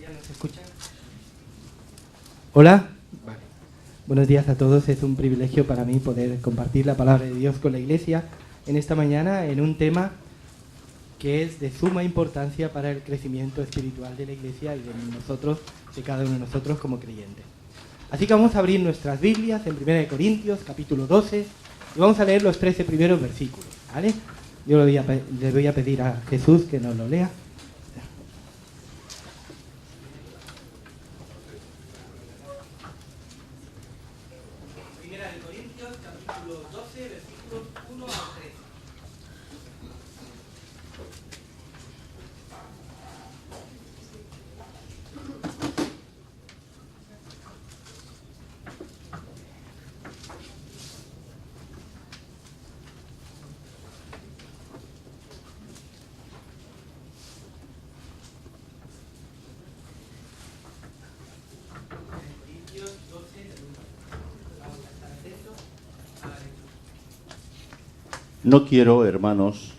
¿Ya nos escuchan? Hola. Vale. Buenos días a todos. Es un privilegio para mí poder compartir la palabra de Dios con la Iglesia en esta mañana en un tema que es de suma importancia para el crecimiento espiritual de la Iglesia y de nosotros, de cada uno de nosotros como creyentes. Así que vamos a abrir nuestras Biblias en 1 Corintios, capítulo 12, y vamos a leer los 13 primeros versículos, ¿vale? Yo le voy a pedir a Jesús que nos lo lea. No quiero, hermanos,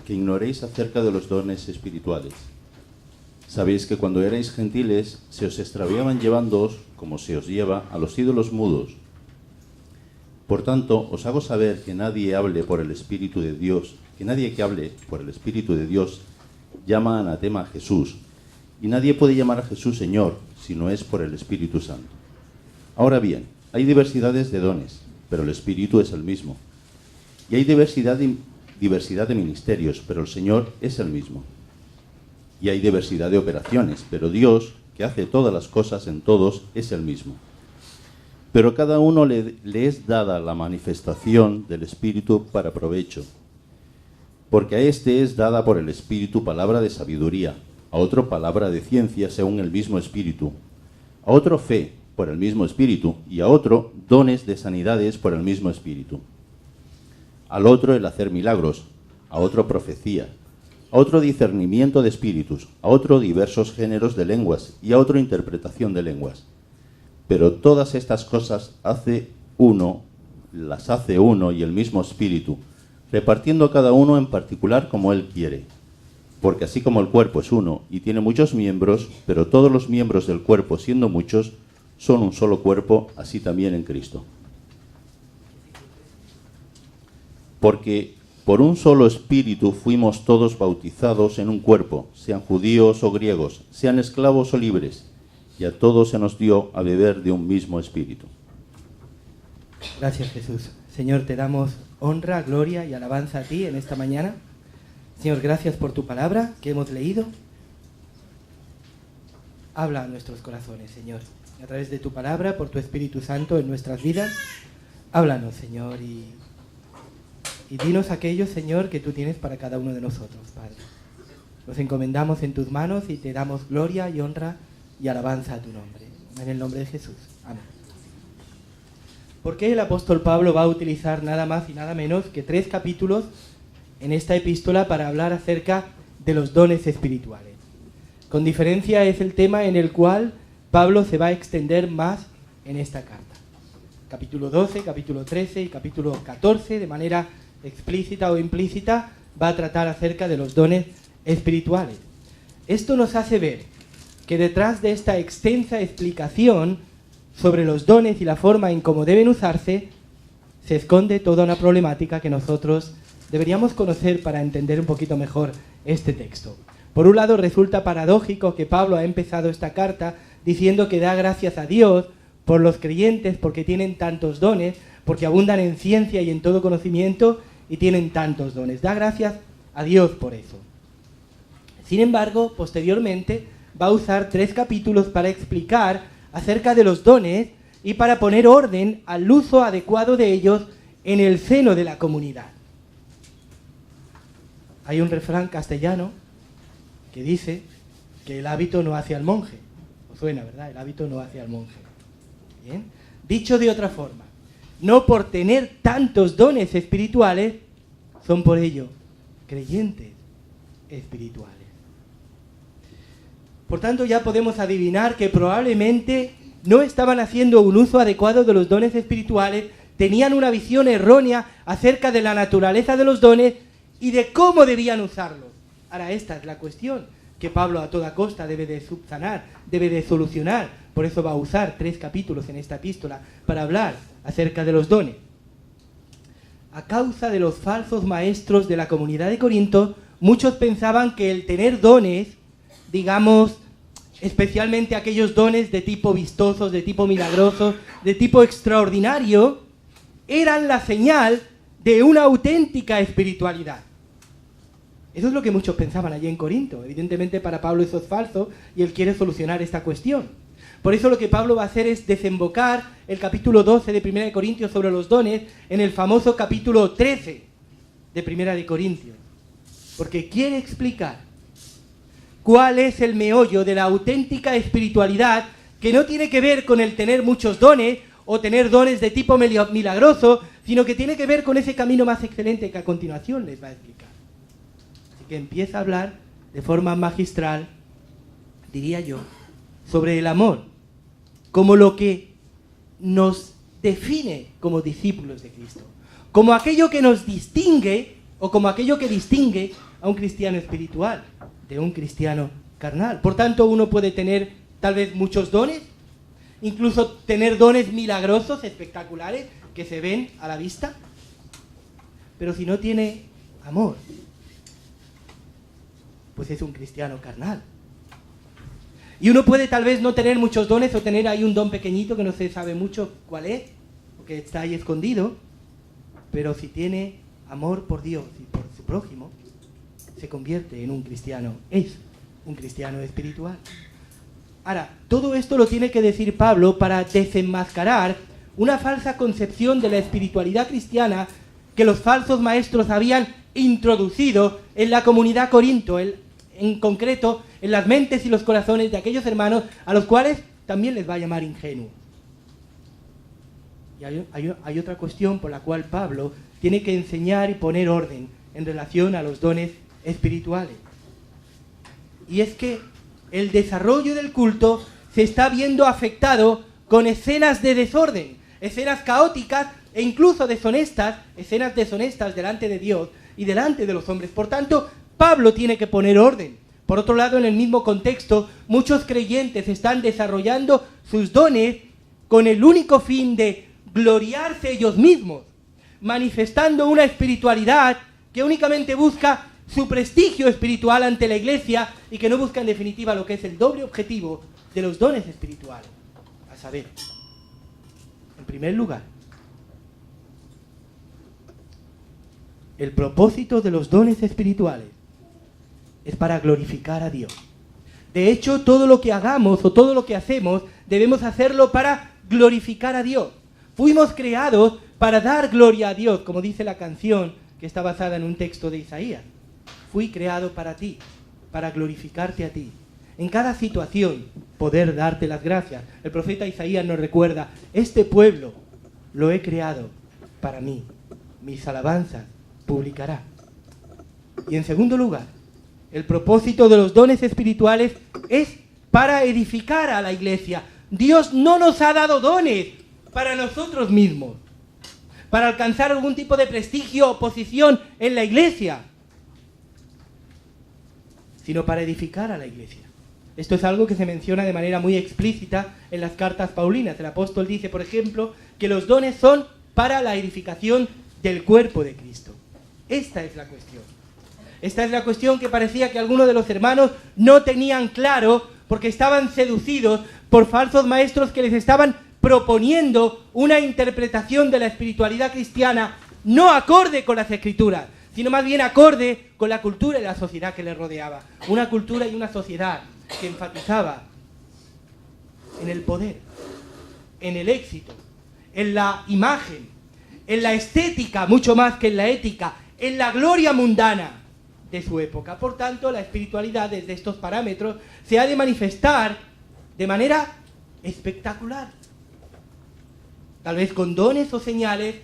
que ignoréis acerca de los dones espirituales. Sabéis que cuando erais gentiles se os extraviaban llevándoos, como se os lleva, a los ídolos mudos. Por tanto, os hago saber que nadie que hable por el Espíritu de Dios llama anatema a Jesús, y nadie puede llamar a Jesús Señor si no es por el Espíritu Santo. Ahora bien, hay diversidades de dones, pero el Espíritu es el mismo. Y hay diversidad de ministerios, pero el Señor es el mismo. Y hay diversidad de operaciones, pero Dios, que hace todas las cosas en todos, es el mismo. Pero a cada uno le es dada la manifestación del Espíritu para provecho. Porque a este es dada por el Espíritu palabra de sabiduría, a otro palabra de ciencia según el mismo Espíritu, a otro fe por el mismo Espíritu, y a otro dones de sanidades por el mismo Espíritu. Al otro el hacer milagros, a otro profecía, a otro discernimiento de espíritus, a otro diversos géneros de lenguas y a otro interpretación de lenguas. Pero todas estas cosas las hace uno y el mismo Espíritu, repartiendo a cada uno en particular como Él quiere. Porque así como el cuerpo es uno y tiene muchos miembros, pero todos los miembros del cuerpo, siendo muchos, son un solo cuerpo, así también en Cristo. Porque por un solo Espíritu fuimos todos bautizados en un cuerpo, sean judíos o griegos, sean esclavos o libres, y a todos se nos dio a beber de un mismo Espíritu. Gracias, Jesús. Señor, te damos honra, gloria y alabanza a ti en esta mañana. Señor, gracias por tu palabra que hemos leído. Habla a nuestros corazones, Señor. A través de tu palabra, por tu Espíritu Santo en nuestras vidas, háblanos, Señor, y dinos aquello, Señor, que tú tienes para cada uno de nosotros, Padre. Nos encomendamos en tus manos y te damos gloria y honra y alabanza a tu nombre. En el nombre de Jesús. Amén. ¿Por qué el apóstol Pablo va a utilizar nada más y nada menos que 3 capítulos en esta epístola para hablar acerca de los dones espirituales? Con diferencia es el tema en el cual Pablo se va a extender más en esta carta. Capítulo 12, capítulo 13 y capítulo 14, de manera explícita o implícita, va a tratar acerca de los dones espirituales. Esto nos hace ver que detrás de esta extensa explicación sobre los dones y la forma en cómo deben usarse, se esconde toda una problemática que nosotros deberíamos conocer para entender un poquito mejor este texto. Por un lado, resulta paradójico que Pablo ha empezado esta carta diciendo que da gracias a Dios por los creyentes porque tienen tantos dones, porque abundan en ciencia y en todo conocimiento y tienen tantos dones. Da gracias a Dios por eso. Sin embargo, posteriormente va a usar 3 capítulos para explicar acerca de los dones y para poner orden al uso adecuado de ellos en el seno de la comunidad. Hay un refrán castellano que dice que el hábito no hace al monje. Os suena, ¿verdad? El hábito no hace al monje. Bien. Dicho de otra forma, no por tener tantos dones espirituales, son por ello creyentes espirituales. Por tanto, ya podemos adivinar que probablemente no estaban haciendo un uso adecuado de los dones espirituales, tenían una visión errónea acerca de la naturaleza de los dones y de cómo debían usarlos. Ahora, esta es la cuestión. que Pablo a toda costa debe de subsanar, debe de solucionar. Por eso va a usar 3 capítulos en esta epístola para hablar acerca de los dones. A causa de los falsos maestros de la comunidad de Corinto, muchos pensaban que el tener dones, digamos, especialmente aquellos dones de tipo vistosos, de tipo milagrosos, de tipo extraordinario, eran la señal de una auténtica espiritualidad. Eso es lo que muchos pensaban allí en Corinto. Evidentemente para Pablo eso es falso y él quiere solucionar esta cuestión. Por eso lo que Pablo va a hacer es desembocar el capítulo 12 de 1 de Corintios sobre los dones en el famoso capítulo 13 de 1 de Corintios. Porque quiere explicar cuál es el meollo de la auténtica espiritualidad, que no tiene que ver con el tener muchos dones o tener dones de tipo milagroso, sino que tiene que ver con ese camino más excelente que a continuación les va a explicar. Así que empieza a hablar de forma magistral, diría yo, sobre el amor, como lo que nos define como discípulos de Cristo, como aquello que nos distingue, o como aquello que distingue a un cristiano espiritual de un cristiano carnal. Por tanto, uno puede tener tal vez muchos dones, incluso tener dones milagrosos, espectaculares, que se ven a la vista, pero si no tiene amor, pues es un cristiano carnal. Y uno puede tal vez no tener muchos dones o tener ahí un don pequeñito que no se sabe mucho cuál es, o que está ahí escondido, pero si tiene amor por Dios y por su prójimo, se convierte en un cristiano, es un cristiano espiritual. Ahora, todo esto lo tiene que decir Pablo para desenmascarar una falsa concepción de la espiritualidad cristiana que los falsos maestros habían introducido en la comunidad Corinto, en concreto en las mentes y los corazones de aquellos hermanos a los cuales también les va a llamar ingenuos. Y hay otra cuestión por la cual Pablo tiene que enseñar y poner orden en relación a los dones espirituales. Y es que el desarrollo del culto se está viendo afectado con escenas de desorden, escenas caóticas e incluso deshonestas, escenas deshonestas delante de Dios y delante de los hombres. Por tanto, Pablo tiene que poner orden. Por otro lado, en el mismo contexto, muchos creyentes están desarrollando sus dones con el único fin de gloriarse ellos mismos, manifestando una espiritualidad que únicamente busca su prestigio espiritual ante la iglesia y que no busca en definitiva lo que es el doble objetivo de los dones espirituales. A saber, en primer lugar, el propósito de los dones espirituales es para glorificar a Dios. De hecho, todo lo que hagamos o todo lo que hacemos debemos hacerlo para glorificar a Dios. Fuimos creados para dar gloria a Dios, como dice la canción que está basada en un texto de Isaías. Fui creado para ti, para glorificarte a ti. En cada situación, poder darte las gracias. El profeta Isaías nos recuerda, este pueblo lo he creado para mí. Mis alabanzas publicará. Y en segundo lugar, el propósito de los dones espirituales es para edificar a la iglesia. Dios no nos ha dado dones para nosotros mismos, para alcanzar algún tipo de prestigio o posición en la iglesia, sino para edificar a la iglesia. Esto es algo que se menciona de manera muy explícita en las cartas paulinas. El apóstol dice, por ejemplo, que los dones son para la edificación del cuerpo de Cristo. Esta es la cuestión. Esta es la cuestión que parecía que algunos de los hermanos no tenían claro porque estaban seducidos por falsos maestros que les estaban proponiendo una interpretación de la espiritualidad cristiana no acorde con las Escrituras, sino más bien acorde con la cultura y la sociedad que les rodeaba. Una cultura y una sociedad que enfatizaba en el poder, en el éxito, en la imagen, en la estética mucho más que en la ética, en la gloria mundana de su época. Por tanto, la espiritualidad desde estos parámetros se ha de manifestar de manera espectacular, tal vez con dones o señales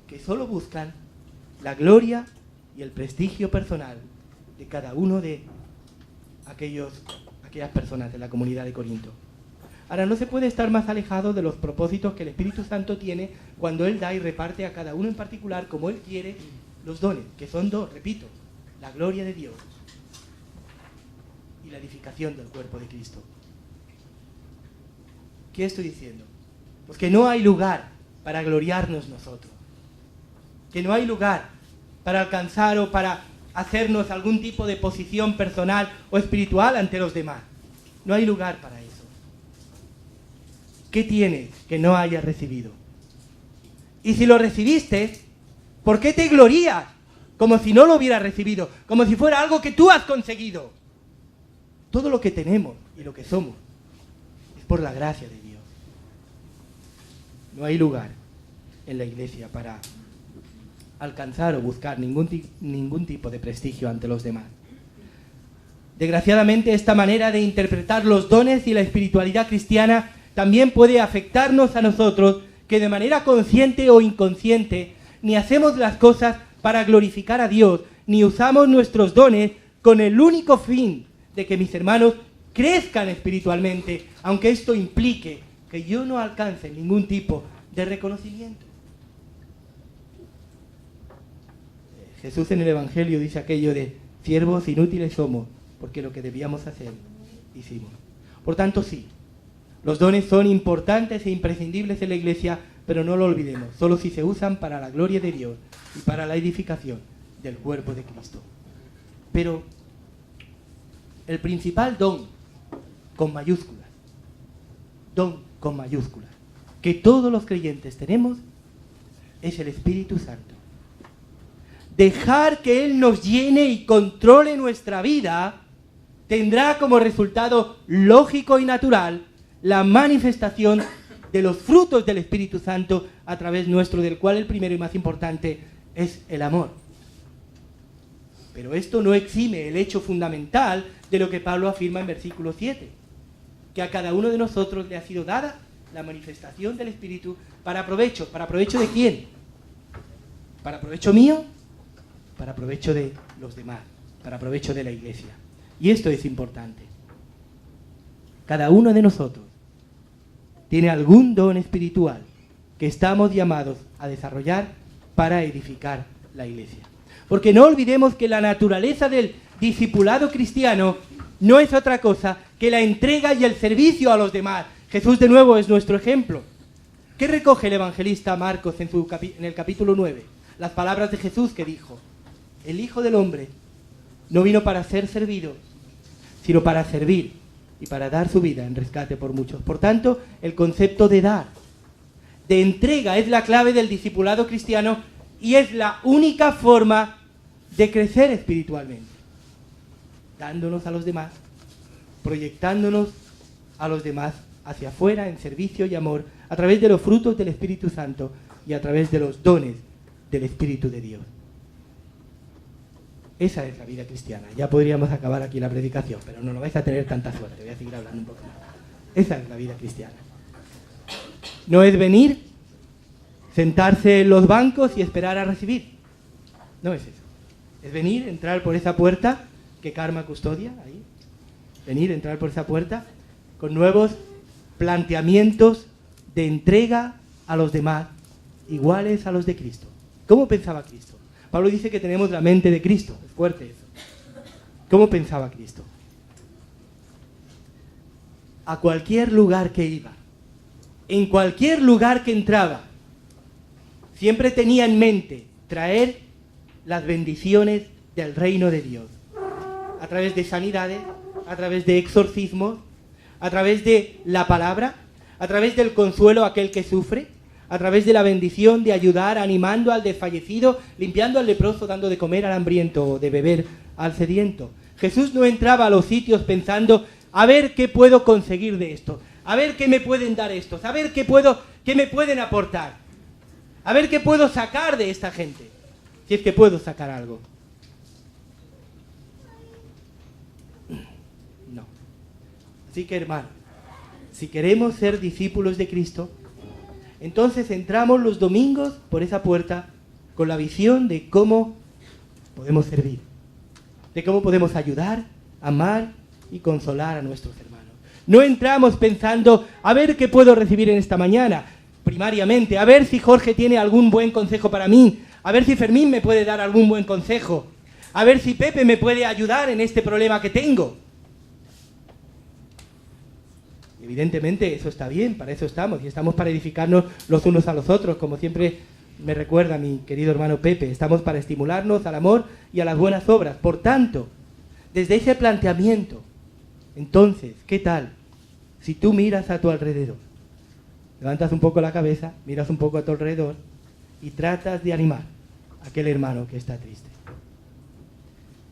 que solo buscan la gloria y el prestigio personal de cada uno de aquellas personas de la comunidad de Corinto. Ahora, no se puede estar más alejado de los propósitos que el Espíritu Santo tiene cuando Él da y reparte a cada uno en particular como Él quiere los dones, que son dos, repito, la gloria de Dios y la edificación del cuerpo de Cristo. ¿Qué estoy diciendo? Pues que no hay lugar para gloriarnos nosotros. Que no hay lugar para alcanzar o para hacernos algún tipo de posición personal o espiritual ante los demás. No hay lugar para eso. ¿Qué tienes que no hayas recibido? Y si lo recibiste, ¿por qué te glorías? Como si no lo hubieras recibido, como si fuera algo que tú has conseguido. Todo lo que tenemos y lo que somos es por la gracia de Dios. No hay lugar en la iglesia para alcanzar o buscar ningún tipo de prestigio ante los demás. Desgraciadamente, esta manera de interpretar los dones y la espiritualidad cristiana también puede afectarnos a nosotros, que de manera consciente o inconsciente ni hacemos las cosas para glorificar a Dios, ni usamos nuestros dones con el único fin de que mis hermanos crezcan espiritualmente, aunque esto implique que yo no alcance ningún tipo de reconocimiento. Jesús en el Evangelio dice aquello de: siervos inútiles somos, porque lo que debíamos hacer, hicimos. Por tanto, sí, los dones son importantes e imprescindibles en la iglesia, pero no lo olvidemos, solo si se usan para la gloria de Dios y para la edificación del cuerpo de Cristo. Pero el principal don, con mayúsculas, que todos los creyentes tenemos, es el Espíritu Santo. Dejar que Él nos llene y controle nuestra vida tendrá como resultado lógico y natural la manifestación de los frutos del Espíritu Santo a través nuestro, del cual el primero y más importante es el amor. Pero esto no exime el hecho fundamental de lo que Pablo afirma en versículo 7, que a cada uno de nosotros le ha sido dada la manifestación del Espíritu para provecho. ¿Para provecho de quién? ¿Para provecho mío? Para provecho de los demás, para provecho de la iglesia. Y esto es importante. Cada uno de nosotros tiene algún don espiritual que estamos llamados a desarrollar para edificar la iglesia. Porque no olvidemos que la naturaleza del discipulado cristiano no es otra cosa que la entrega y el servicio a los demás. Jesús de nuevo es nuestro ejemplo. ¿Qué recoge el evangelista Marcos en el capítulo 9? Las palabras de Jesús que dijo: el Hijo del Hombre no vino para ser servido, sino para servir y para dar su vida en rescate por muchos. Por tanto, el concepto de dar, de entrega, es la clave del discipulado cristiano y es la única forma de crecer espiritualmente. Dándonos a los demás, proyectándonos a los demás hacia afuera en servicio y amor, a través de los frutos del Espíritu Santo y a través de los dones del Espíritu de Dios. Esa es la vida cristiana. Ya podríamos acabar aquí la predicación, pero no vais a tener tanta suerte. Voy a seguir hablando un poco más. Esa es la vida cristiana. No es venir, sentarse en los bancos y esperar a recibir. No es eso. Es venir, entrar por esa puerta que Karma custodia, ahí. Venir, entrar por esa puerta con nuevos planteamientos de entrega a los demás, iguales a los de Cristo. ¿Cómo pensaba Cristo? Pablo dice que tenemos la mente de Cristo. Es fuerte eso. ¿Cómo pensaba Cristo? A cualquier lugar que iba, en cualquier lugar que entraba, siempre tenía en mente traer las bendiciones del reino de Dios. A través de sanidades, a través de exorcismos, a través de la palabra, a través del consuelo a aquel que sufre, a través de la bendición de ayudar, animando al desfallecido, limpiando al leproso, dando de comer al hambriento o de beber al sediento. Jesús no entraba a los sitios pensando: a ver qué puedo conseguir de esto, a ver qué me pueden dar estos, a ver qué me pueden aportar, a ver qué puedo sacar de esta gente, si es que puedo sacar algo. No. Así que, hermano, si queremos ser discípulos de Cristo, entonces entramos los domingos por esa puerta con la visión de cómo podemos servir, de cómo podemos ayudar, amar y consolar a nuestros hermanos. No entramos pensando: a ver qué puedo recibir en esta mañana, primariamente, a ver si Jorge tiene algún buen consejo para mí, a ver si Fermín me puede dar algún buen consejo, a ver si Pepe me puede ayudar en este problema que tengo. Evidentemente eso está bien, para eso estamos, y estamos para edificarnos los unos a los otros, como siempre me recuerda mi querido hermano Pepe, estamos para estimularnos al amor y a las buenas obras. Por tanto, desde ese planteamiento, entonces, ¿qué tal si tú miras a tu alrededor? Levantas un poco la cabeza, miras un poco a tu alrededor y tratas de animar a aquel hermano que está triste.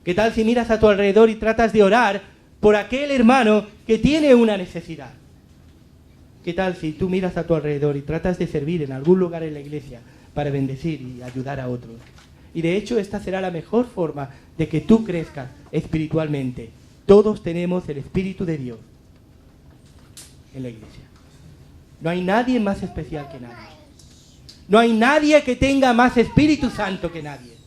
¿Qué tal si miras a tu alrededor y tratas de orar por aquel hermano que tiene una necesidad? ¿Qué tal si tú miras a tu alrededor y tratas de servir en algún lugar en la iglesia para bendecir y ayudar a otros? Y de hecho esta será la mejor forma de que tú crezcas espiritualmente. Todos tenemos el Espíritu de Dios en la iglesia. No hay nadie más especial que nadie. No hay nadie que tenga más Espíritu Santo que nadie.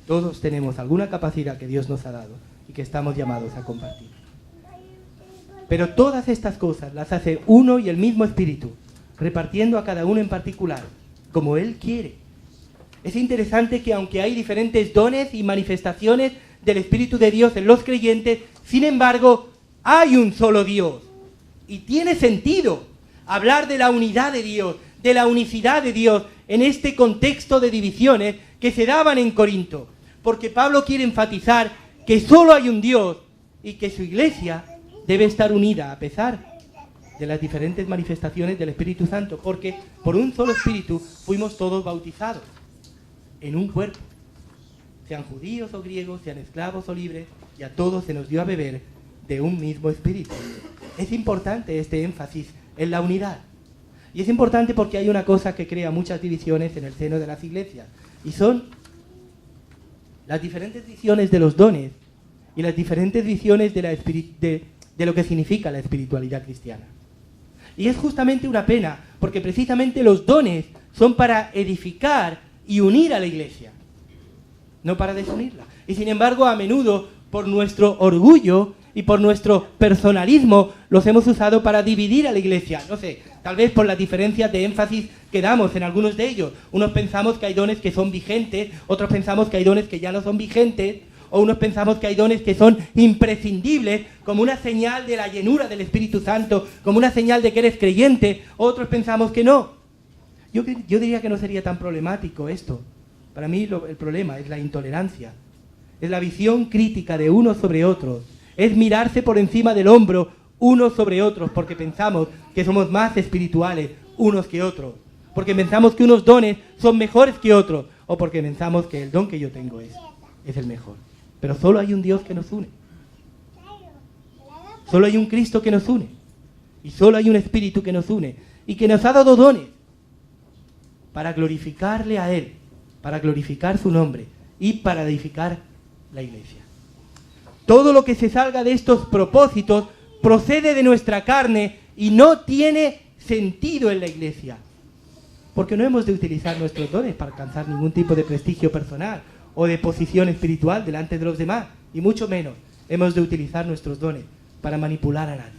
Todos tenemos alguna capacidad que Dios nos ha dado y que estamos llamados a compartir. Pero todas estas cosas las hace uno y el mismo Espíritu, repartiendo a cada uno en particular, como Él quiere. Es interesante que aunque hay diferentes dones y manifestaciones del Espíritu de Dios en los creyentes, sin embargo, hay un solo Dios. Y tiene sentido hablar de la unidad de Dios, de la unicidad de Dios, en este contexto de divisiones que se daban en Corinto. Porque Pablo quiere enfatizar que solo hay un Dios y que su iglesia debe estar unida a pesar de las diferentes manifestaciones del Espíritu Santo, porque por un solo Espíritu fuimos todos bautizados en un cuerpo, sean judíos o griegos, sean esclavos o libres, y a todos se nos dio a beber de un mismo Espíritu. Es importante este énfasis en la unidad. Y es importante porque hay una cosa que crea muchas divisiones en el seno de las iglesias, y son las diferentes visiones de los dones y las diferentes visiones de lo que significa la espiritualidad cristiana. Y es justamente una pena, porque precisamente los dones son para edificar y unir a la iglesia, no para desunirla. Y sin embargo, a menudo, por nuestro orgullo y por nuestro personalismo, los hemos usado para dividir a la iglesia. No sé, tal vez por las diferencias de énfasis que damos en algunos de ellos. Unos pensamos que hay dones que son vigentes, otros pensamos que hay dones que ya no son vigentes, o unos pensamos que hay dones que son imprescindibles, como una señal de la llenura del Espíritu Santo, como una señal de que eres creyente, otros pensamos que no. Yo diría que no sería tan problemático esto. Para mí el problema es la intolerancia, es la visión crítica de unos sobre otros, es mirarse por encima del hombro unos sobre otros, porque pensamos que somos más espirituales unos que otros, porque pensamos que unos dones son mejores que otros, o porque pensamos que el don que yo tengo es el mejor. Pero solo hay un Dios que nos une. Solo hay un Cristo que nos une. Y solo hay un Espíritu que nos une. Y que nos ha dado dones para glorificarle a Él, para glorificar su nombre y para edificar la iglesia. Todo lo que se salga de estos propósitos procede de nuestra carne y no tiene sentido en la iglesia. Porque no hemos de utilizar nuestros dones para alcanzar ningún tipo de prestigio personal o de posición espiritual delante de los demás, y mucho menos hemos de utilizar nuestros dones para manipular a nadie.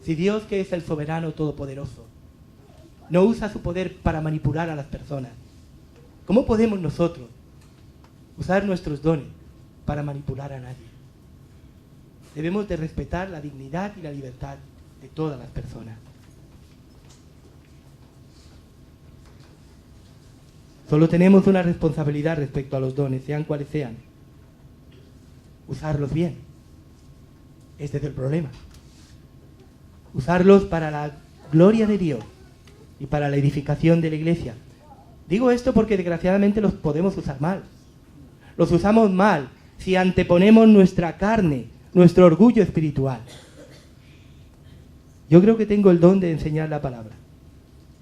Si Dios, que es el soberano todopoderoso, no usa su poder para manipular a las personas, ¿cómo podemos nosotros usar nuestros dones para manipular a nadie? Debemos de respetar la dignidad y la libertad de todas las personas. Solo tenemos una responsabilidad respecto a los dones, sean cuales sean. Usarlos bien. Este es el problema. Usarlos para la gloria de Dios y para la edificación de la iglesia. Digo esto porque desgraciadamente los podemos usar mal. Los usamos mal si anteponemos nuestra carne, nuestro orgullo espiritual. Yo creo que tengo el don de enseñar la palabra.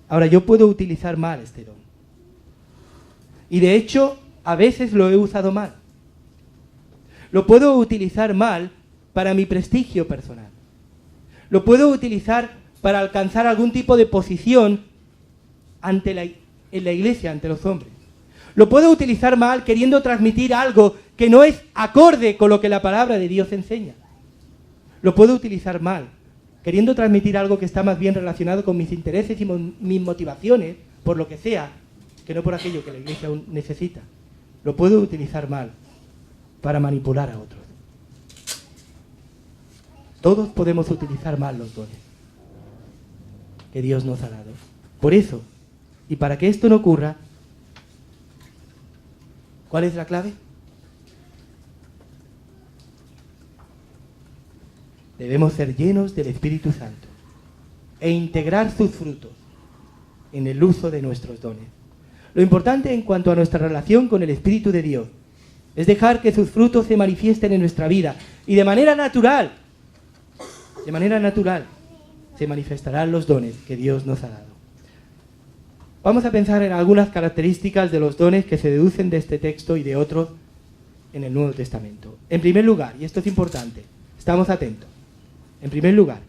Ahora, yo puedo utilizar mal este don. Y de hecho, a veces lo he usado mal. Lo puedo utilizar mal para mi prestigio personal. Lo puedo utilizar para alcanzar algún tipo de posición en la iglesia, ante los hombres. Lo puedo utilizar mal queriendo transmitir algo que no es acorde con lo que la palabra de Dios enseña. Lo puedo utilizar mal queriendo transmitir algo que está más bien relacionado con mis intereses y mis motivaciones, por lo que sea, que no por aquello que la iglesia necesita. lo puede utilizar mal para manipular a otros. Todos podemos utilizar mal los dones que Dios nos ha dado. Por eso, y para que esto no ocurra, ¿cuál es la clave? Debemos ser llenos del Espíritu Santo e integrar sus frutos en el uso de nuestros dones. Lo importante en cuanto a nuestra relación con el Espíritu de Dios es dejar que sus frutos se manifiesten en nuestra vida y de manera natural se manifestarán los dones que Dios nos ha dado. Vamos a pensar en algunas características de los dones que se deducen de este texto y de otros en el Nuevo Testamento. En primer lugar, y esto es importante, estamos atentos. En primer lugar,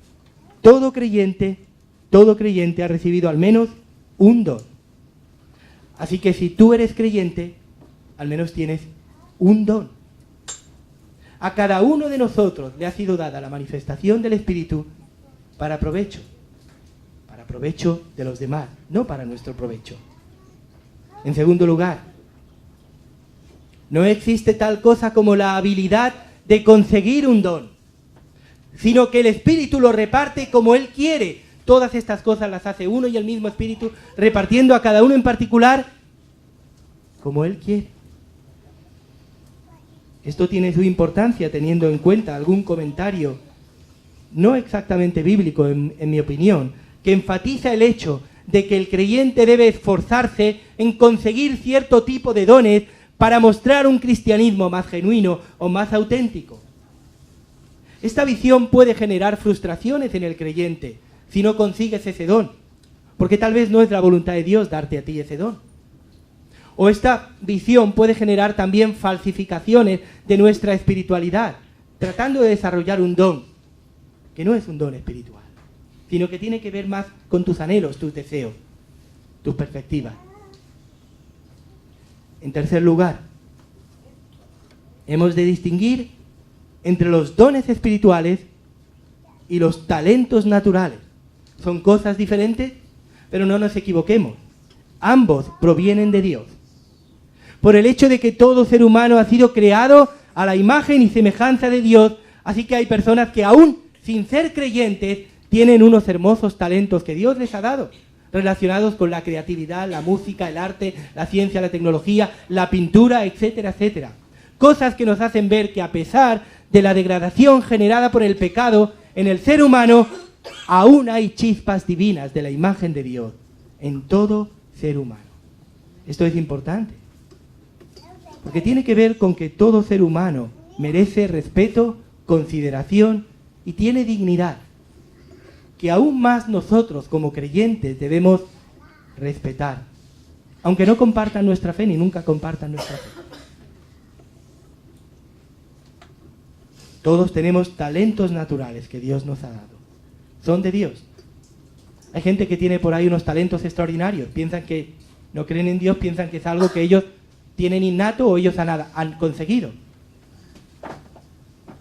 todo creyente ha recibido al menos un don. Así que si tú eres creyente, al menos tienes un don. A cada uno de nosotros le ha sido dada la manifestación del Espíritu para provecho de los demás, no para nuestro provecho. En segundo lugar, no existe tal cosa como la habilidad de conseguir un don, sino que el Espíritu lo reparte como Él quiere. Todas estas cosas las hace uno y el mismo Espíritu, repartiendo a cada uno en particular como Él quiere. Esto tiene su importancia teniendo en cuenta algún comentario, no exactamente bíblico en mi opinión, que enfatiza el hecho de que el creyente debe esforzarse en conseguir cierto tipo de dones para mostrar un cristianismo más genuino o más auténtico. Esta visión puede generar frustraciones en el creyente si no consigues ese don, porque tal vez no es la voluntad de Dios darte a ti ese don. O esta visión puede generar también falsificaciones de nuestra espiritualidad, tratando de desarrollar un don que no es un don espiritual, sino que tiene que ver más con tus anhelos, tus deseos, tus perspectivas. En tercer lugar, hemos de distinguir entre los dones espirituales y los talentos naturales. Son cosas diferentes, pero no nos equivoquemos. Ambos provienen de Dios. Por el hecho de que todo ser humano ha sido creado a la imagen y semejanza de Dios, así que hay personas que aún sin ser creyentes tienen unos hermosos talentos que Dios les ha dado, relacionados con la creatividad, la música, el arte, la ciencia, la tecnología, la pintura, etcétera, etcétera. Cosas que nos hacen ver que a pesar de la degradación generada por el pecado en el ser humano, aún hay chispas divinas de la imagen de Dios en todo ser humano. Esto es importante, porque tiene que ver con que todo ser humano merece respeto, consideración y tiene dignidad, que aún más nosotros como creyentes debemos respetar, aunque no compartan nuestra fe ni nunca compartan nuestra fe. Todos tenemos talentos naturales que Dios nos ha dado. Son de Dios. Hay gente que tiene por ahí unos talentos extraordinarios. Piensan que no creen en Dios, piensan que es algo que ellos tienen innato o ellos han conseguido.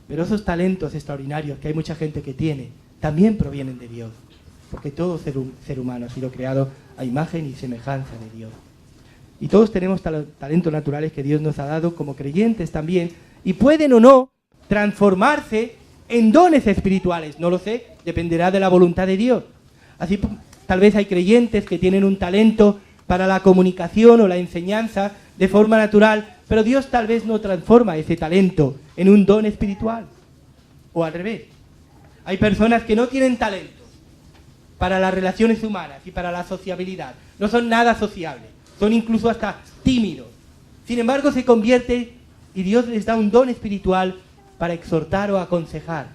Pero esos talentos extraordinarios que hay mucha gente que tiene, también provienen de Dios. Porque todo ser humano ha sido creado a imagen y semejanza de Dios. Y todos tenemos talentos naturales que Dios nos ha dado como creyentes también. Y pueden o no transformarse en dones espirituales. No lo sé, dependerá de la voluntad de Dios. Así tal vez hay creyentes que tienen un talento para la comunicación o la enseñanza de forma natural, pero Dios tal vez no transforma ese talento en un don espiritual. O al revés. Hay personas que no tienen talento para las relaciones humanas y para la sociabilidad. No son nada sociables, son incluso hasta tímidos. Sin embargo, se convierte y Dios les da un don espiritual para exhortar o aconsejar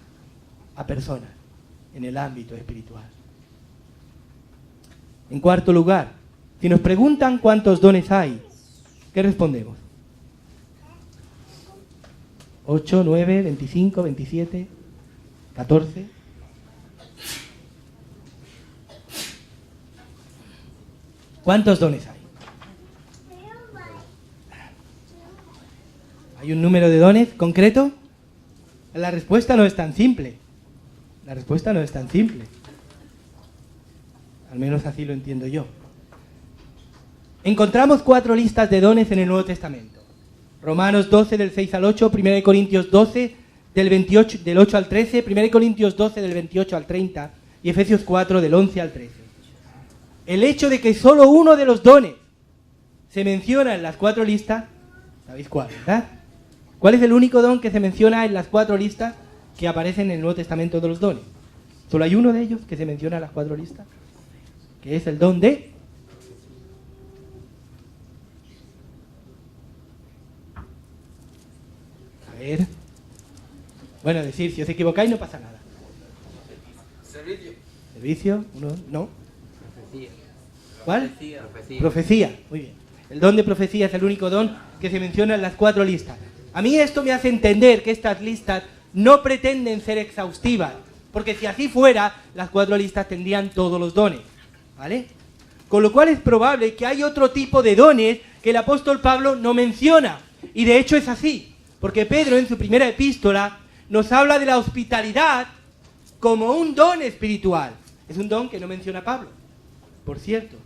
a personas en el ámbito espiritual. En cuarto lugar, si nos preguntan cuántos dones hay, ¿qué respondemos? 8, 9, 25, 27, 14. ¿Cuántos dones hay? ¿Hay un número de dones concreto? La respuesta no es tan simple. La respuesta no es tan simple. Al menos así lo entiendo yo. Encontramos 4 listas de dones en el Nuevo Testamento. Romanos 12 del 6 al 8, 1 Corintios 12 del 8 al 13, 1 Corintios 12 del 28 al 30 y Efesios 4 del 11 al 13. El hecho de que solo uno de los dones se menciona en las 4 listas, ¿sabéis cuál, verdad? ¿Cuál es el único don que se menciona en las 4 listas que aparecen en el Nuevo Testamento de los dones? Solo hay uno de ellos que se menciona en las 4 listas, que es el don de... A ver... Bueno, decir, si os equivocáis no pasa nada. Servicio. ¿Servicio? ¿Uno? ¿No? Profecía. ¿Cuál? Profecía. Profecía, muy bien. El don de profecía es el único don que se menciona en las 4 listas. A mí esto me hace entender que estas listas no pretenden ser exhaustivas, porque si así fuera, las 4 listas tendrían todos los dones, ¿vale? Con lo cual es probable que hay otro tipo de dones que el apóstol Pablo no menciona, y de hecho es así, porque Pedro en su primera epístola nos habla de la hospitalidad como un don espiritual. Es un don que no menciona Pablo, por cierto.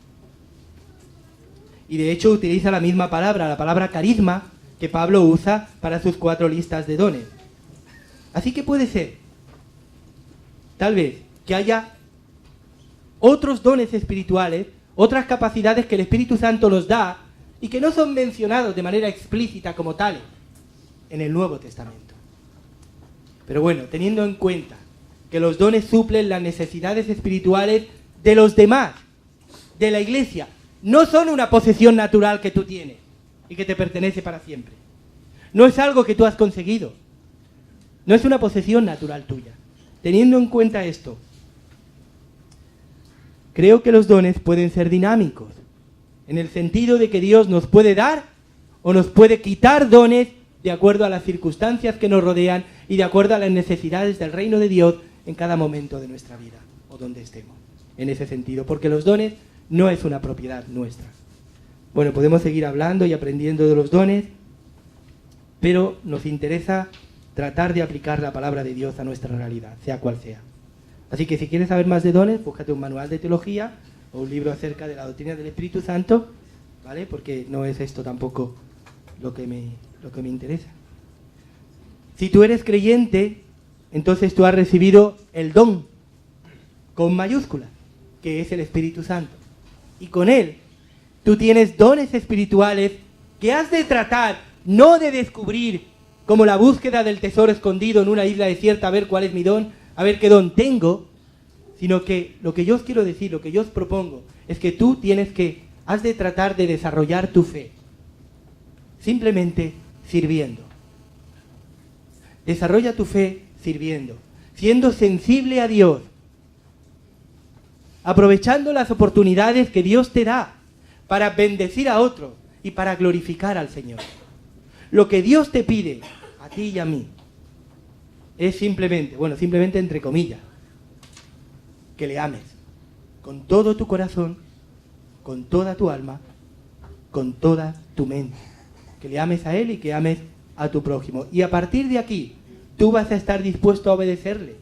Y de hecho utiliza la misma palabra, la palabra carisma, que Pablo usa para sus 4 listas de dones. Así que puede ser, tal vez, que haya otros dones espirituales, otras capacidades que el Espíritu Santo nos da y que no son mencionados de manera explícita como tales en el Nuevo Testamento. Pero bueno, teniendo en cuenta que los dones suplen las necesidades espirituales de los demás, de la iglesia, no son una posesión natural que tú tienes y que te pertenece para siempre. No es algo que tú has conseguido. No es una posesión natural tuya. Teniendo en cuenta esto, creo que los dones pueden ser dinámicos, en el sentido de que Dios nos puede dar o nos puede quitar dones de acuerdo a las circunstancias que nos rodean y de acuerdo a las necesidades del reino de Dios en cada momento de nuestra vida o donde estemos, en ese sentido, porque los dones no es una propiedad nuestra. Bueno, podemos seguir hablando y aprendiendo de los dones, pero nos interesa tratar de aplicar la palabra de Dios a nuestra realidad, sea cual sea. Así que si quieres saber más de dones, búscate un manual de teología o un libro acerca de la doctrina del Espíritu Santo, ¿vale? Porque no es esto tampoco lo que me interesa. Si tú eres creyente, entonces tú has recibido el don, con mayúscula, que es el Espíritu Santo. Y con él, tú tienes dones espirituales que has de tratar, no de descubrir, como la búsqueda del tesoro escondido en una isla desierta, a ver cuál es mi don, a ver qué don tengo, sino que lo que yo os quiero decir, lo que yo os propongo, es que tú has de tratar de desarrollar tu fe, simplemente sirviendo. Desarrolla tu fe sirviendo, siendo sensible a Dios, aprovechando las oportunidades que Dios te da para bendecir a otros y para glorificar al Señor. Lo que Dios te pide a ti y a mí es simplemente entre comillas, que le ames con todo tu corazón, con toda tu alma, con toda tu mente. Que le ames a Él y que ames a tu prójimo. Y a partir de aquí, tú vas a estar dispuesto a obedecerle.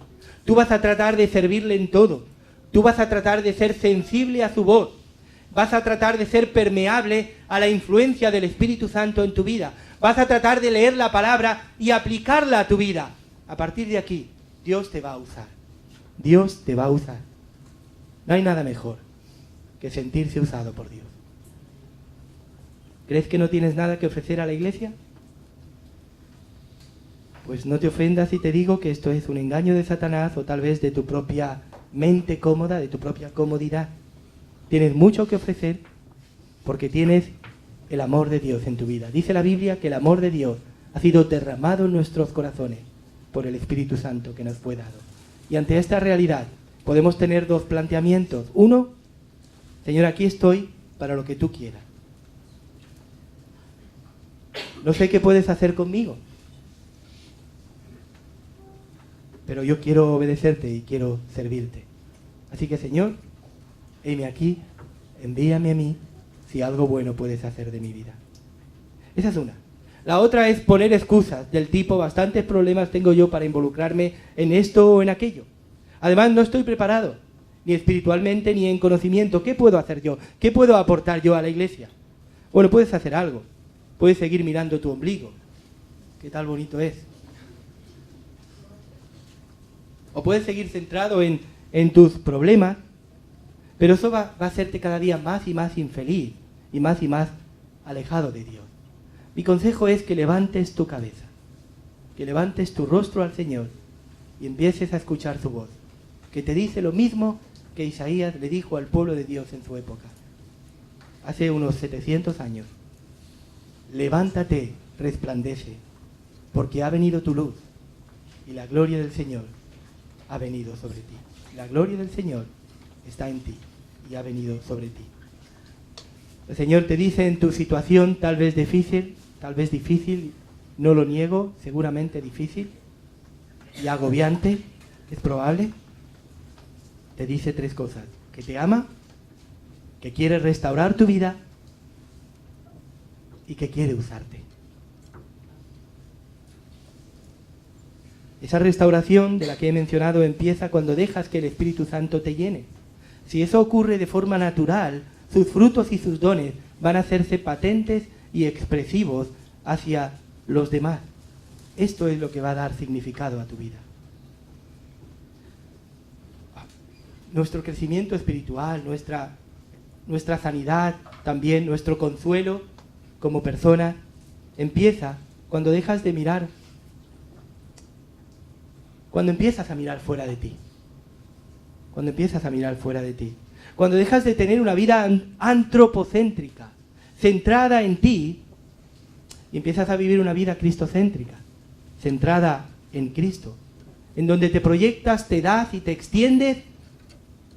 Tú vas a tratar de servirle en todo. Tú vas a tratar de ser sensible a su voz. Vas a tratar de ser permeable a la influencia del Espíritu Santo en tu vida. Vas a tratar de leer la palabra y aplicarla a tu vida. A partir de aquí, Dios te va a usar. Dios te va a usar. No hay nada mejor que sentirse usado por Dios. ¿Crees que no tienes nada que ofrecer a la iglesia? Pues no te ofendas si te digo que esto es un engaño de Satanás o tal vez de tu propia mente cómoda, de tu propia comodidad. Tienes mucho que ofrecer porque tienes el amor de Dios en tu vida. Dice la Biblia que el amor de Dios ha sido derramado en nuestros corazones por el Espíritu Santo que nos fue dado. Y ante esta realidad podemos tener 2 planteamientos. Uno, Señor, aquí estoy para lo que tú quieras. No sé qué puedes hacer conmigo, pero yo quiero obedecerte y quiero servirte. Así que, Señor, heme aquí, envíame a mí si algo bueno puedes hacer de mi vida. Esa es una. La otra es poner excusas del tipo, bastantes problemas tengo yo para involucrarme en esto o en aquello. Además, no estoy preparado, ni espiritualmente ni en conocimiento. ¿Qué puedo hacer yo? ¿Qué puedo aportar yo a la iglesia? Bueno, puedes hacer algo. puedes seguir mirando tu ombligo. ¿Qué tal bonito es? O puedes seguir centrado en tus problemas, pero eso va a hacerte cada día más y más infeliz y más alejado de Dios. Mi consejo es que levantes tu cabeza, que levantes tu rostro al Señor y empieces a escuchar su voz, que te dice lo mismo que Isaías le dijo al pueblo de Dios en su época, hace unos 700 años. Levántate, resplandece, porque ha venido tu luz y la gloria del Señor ha venido sobre ti. La gloria del Señor está en ti y ha venido sobre ti. El Señor te dice en tu situación tal vez difícil, no lo niego, seguramente difícil y agobiante, es probable. Te dice 3 cosas: que te ama, que quiere restaurar tu vida y que quiere usarte. Esa restauración de la que he mencionado empieza cuando dejas que el Espíritu Santo te llene. Si eso ocurre de forma natural, sus frutos y sus dones van a hacerse patentes y expresivos hacia los demás. Esto es lo que va a dar significado a tu vida. Nuestro crecimiento espiritual, nuestra sanidad, también nuestro consuelo como persona, empieza cuando dejas de mirar, cuando empiezas a mirar fuera de ti. Cuando empiezas a mirar fuera de ti. Cuando dejas de tener una vida antropocéntrica, centrada en ti, y empiezas a vivir una vida cristocéntrica, centrada en Cristo, en donde te proyectas, te das y te extiendes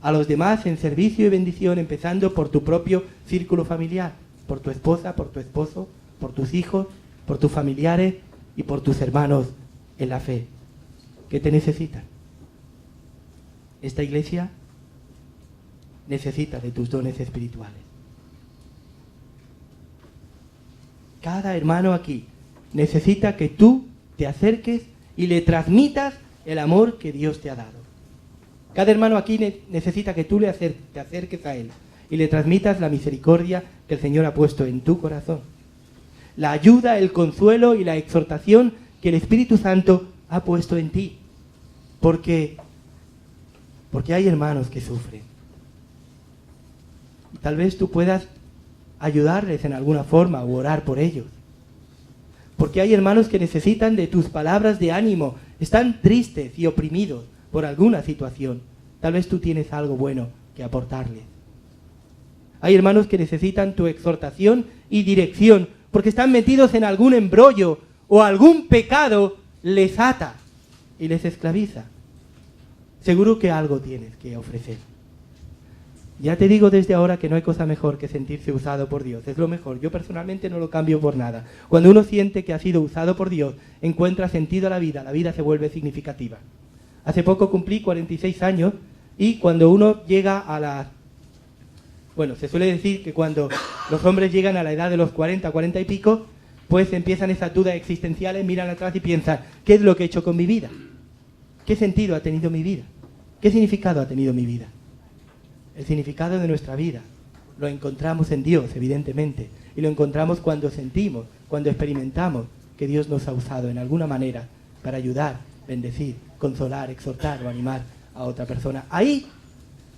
a los demás en servicio y bendición, empezando por tu propio círculo familiar, por tu esposa, por tu esposo, por tus hijos, por tus familiares y por tus hermanos en la fe, que te necesitan. Esta iglesia necesita de tus dones espirituales. Cada hermano aquí necesita que tú te acerques y le transmitas el amor que Dios te ha dado. Cada hermano aquí necesita que tú te acerques a Él y le transmitas la misericordia que el Señor ha puesto en tu corazón. La ayuda, el consuelo y la exhortación que el Espíritu Santo ha puesto en ti. Porque hay hermanos que sufren. Y tal vez tú puedas ayudarles en alguna forma o orar por ellos. Porque hay hermanos que necesitan de tus palabras de ánimo. Están tristes y oprimidos por alguna situación. Tal vez tú tienes algo bueno que aportarles. Hay hermanos que necesitan tu exhortación y dirección porque están metidos en algún embrollo o algún pecado les ata y les esclaviza. Seguro que algo tienes que ofrecer. Ya te digo desde ahora que no hay cosa mejor que sentirse usado por Dios. Es lo mejor. Yo personalmente no lo cambio por nada. Cuando uno siente que ha sido usado por Dios, encuentra sentido a la vida se vuelve significativa. Hace poco cumplí 46 años y cuando uno llega a la... Bueno, se suele decir que cuando los hombres llegan a la edad de los 40, 40 y pico, pues empiezan esas dudas existenciales, miran atrás y piensan, ¿qué es lo que he hecho con mi vida? ¿Qué sentido ha tenido mi vida? ¿Qué significado ha tenido mi vida? El significado de nuestra vida lo encontramos en Dios, evidentemente, y lo encontramos cuando sentimos, cuando experimentamos que Dios nos ha usado en alguna manera para ayudar, bendecir, consolar, exhortar o animar a otra persona. Ahí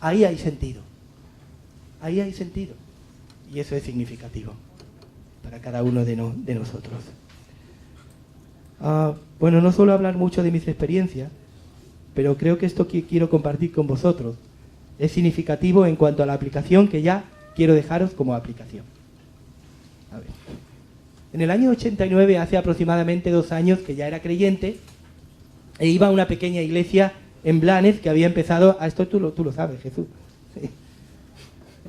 hay sentido. Ahí hay sentido. Y eso es significativo para cada uno de nosotros. Bueno, no suelo hablar mucho de mis experiencias, pero creo que esto que quiero compartir con vosotros es significativo en cuanto a la aplicación que ya quiero dejaros como aplicación. A ver. En el año 89, hace aproximadamente 2 años que ya era creyente, e iba a una pequeña iglesia en Blanes que había empezado, esto tú lo sabes, Jesús, sí,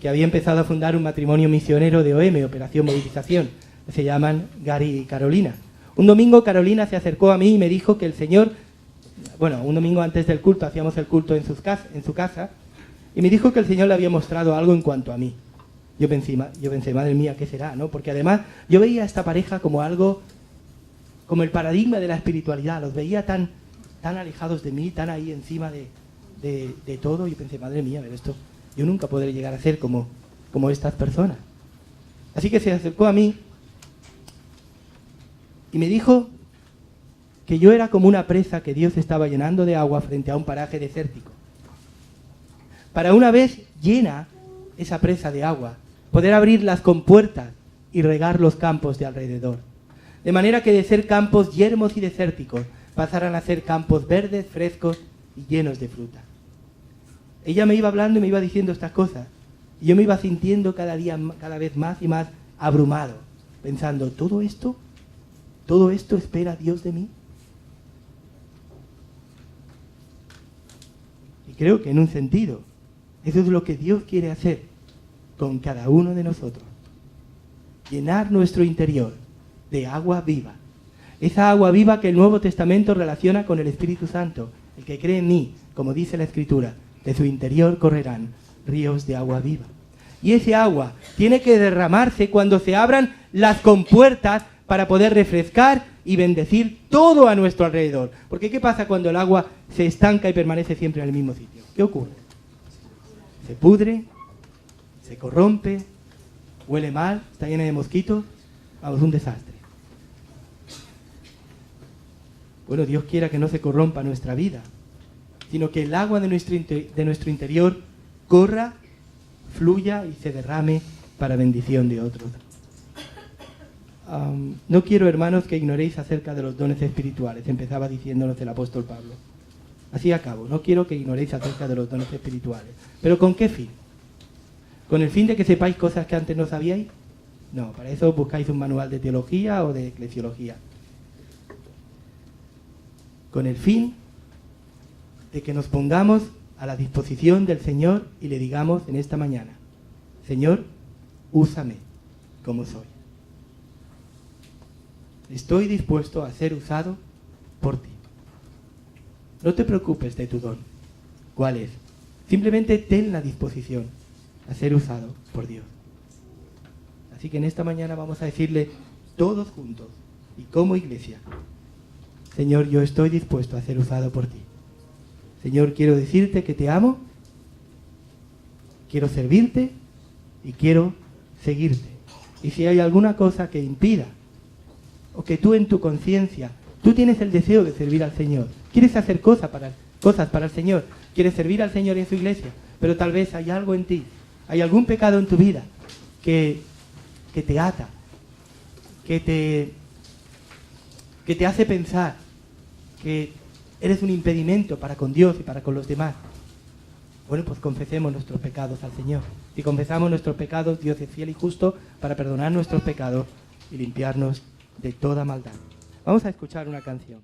que había empezado a fundar un matrimonio misionero de OM, Operación Movilización, que se llaman Gary y Carolina. Un domingo Carolina se acercó a mí y me dijo que el Señor, bueno, un domingo antes del culto, hacíamos el culto en su casa, y me dijo que el Señor le había mostrado algo en cuanto a mí. Yo pensé, madre mía, ¿qué será? ¿No? Porque además yo veía a esta pareja como algo, como el paradigma de la espiritualidad, los veía tan alejados de mí, tan ahí encima de todo, y pensé, madre mía, pero esto, yo nunca podré llegar a ser como estas personas. Así que se acercó a mí Y me dijo que yo era como una presa que Dios estaba llenando de agua frente a un paraje desértico. Para una vez llena esa presa de agua, poder abrir las compuertas y regar los campos de alrededor. De manera que de ser campos yermos y desérticos, pasaran a ser campos verdes, frescos y llenos de fruta. Ella me iba hablando y me iba diciendo estas cosas. Y yo me iba sintiendo cada vez más y más abrumado, pensando, ¿todo esto espera Dios de mí? Y creo que en un sentido, eso es lo que Dios quiere hacer con cada uno de nosotros. Llenar nuestro interior de agua viva. Esa agua viva que el Nuevo Testamento relaciona con el Espíritu Santo. El que cree en mí, como dice la Escritura, de su interior correrán ríos de agua viva. Y ese agua tiene que derramarse cuando se abran las compuertas para poder refrescar y bendecir todo a nuestro alrededor. Porque ¿qué pasa cuando el agua se estanca y permanece siempre en el mismo sitio? ¿Qué ocurre? Se pudre, se corrompe, huele mal, está llena de mosquitos. Vamos, un desastre. Bueno, Dios quiera que no se corrompa nuestra vida, sino que el agua de nuestro interior corra, fluya y se derrame para bendición de otros. No quiero, hermanos, que ignoréis acerca de los dones espirituales, empezaba diciéndonos el apóstol Pablo. Así acabo, no quiero que ignoréis acerca de los dones espirituales. ¿Pero con qué fin? ¿Con el fin de que sepáis cosas que antes no sabíais? No, para eso buscáis un manual de teología o de eclesiología. Con el fin de que nos pongamos a la disposición del Señor y le digamos en esta mañana, Señor, úsame como soy. Estoy dispuesto a ser usado por ti. No te preocupes de tu don. ¿Cuál es? Simplemente ten la disposición a ser usado por Dios. Así que en esta mañana vamos a decirle todos juntos y como iglesia, Señor, yo estoy dispuesto a ser usado por ti. Señor, quiero decirte que te amo, quiero servirte y quiero seguirte. Y si hay alguna cosa que impida, o que tú en tu conciencia, tú tienes el deseo de servir al Señor, quieres hacer cosas para el Señor, quieres servir al Señor en su iglesia, pero tal vez hay algo en ti, hay algún pecado en tu vida que te ata, que te hace pensar que eres un impedimento para con Dios y para con los demás. Bueno, pues confesemos nuestros pecados al Señor. Si confesamos nuestros pecados, Dios es fiel y justo para perdonar nuestros pecados y limpiarnos de toda maldad. Vamos a escuchar una canción.